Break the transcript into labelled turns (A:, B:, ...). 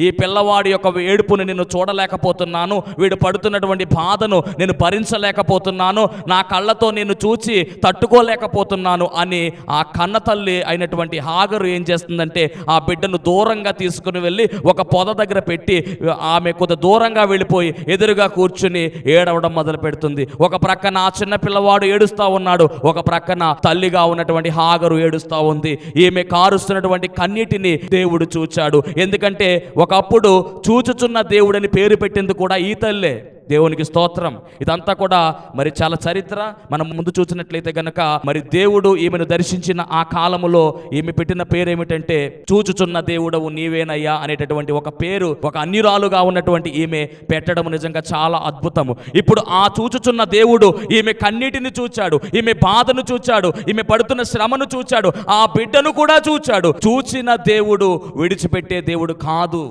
A: ఈ పిల్లవాడి యొక్క ఏడుపుని నేను చూడలేకపోతున్నాను, వీడు పడుతున్నటువంటి బాధను నేను భరించలేకపోతున్నాను, నా కళ్ళతో నేను చూచి తట్టుకోలేకపోతున్నాను అని ఆ కన్న తల్లి అయినటువంటి హాగరు ఏం చేస్తుందంటే ఆ బిడ్డను దూరంగా తీసుకుని వెళ్ళి ఒక పొద దగ్గర పెట్టి ఆమె కొంత దూరంగా వెళ్ళిపోయి ఎదురుగా కూర్చుని ఏడవడం మొదలు పెడుతుంది. ఒక ప్రక్కన ఆ చిన్న పిల్లవాడు ఏడుస్తూ ఉన్నాడు, ఒక ప్రక్కన తల్లిగా ఉన్నటువంటి హాగరు ఏడుస్తూ ఉంది. ఈమె కారుస్తున్నటువంటి కన్నీటిని దేవుడు చూచాడు. ఎందుకంటే ఒకప్పుడు చూచుచున్న దేవుడని పేరు పెట్టింది కూడా ఈ తల్లే. దేవునికి స్తోత్రం. ఇదంతా కూడా మరి చాలా చరిత్ర. మనం ముందు చూసినట్లయితే గనక మరి దేవుడు ఈమెను దర్శించిన ఆ కాలములో ఈమె పెట్టిన పేరు ఏమిటంటే చూచుచున్న దేవుడవు నీవేనయ్యా అనేటటువంటి ఒక పేరు ఒక అన్యురాలుగా ఉన్నటువంటి ఈమె పెట్టడం నిజంగా చాలా అద్భుతము. ఇప్పుడు ఆ చూచుచున్న దేవుడు ఈమె కన్నీటిని చూచాడు, ఈమె బాధను చూచాడు, ఈమె పడుతున్న శ్రమను చూచాడు, ఆ బిడ్డను కూడా చూచాడు. చూచిన దేవుడు విడిచిపెట్టే దేవుడు కాదు.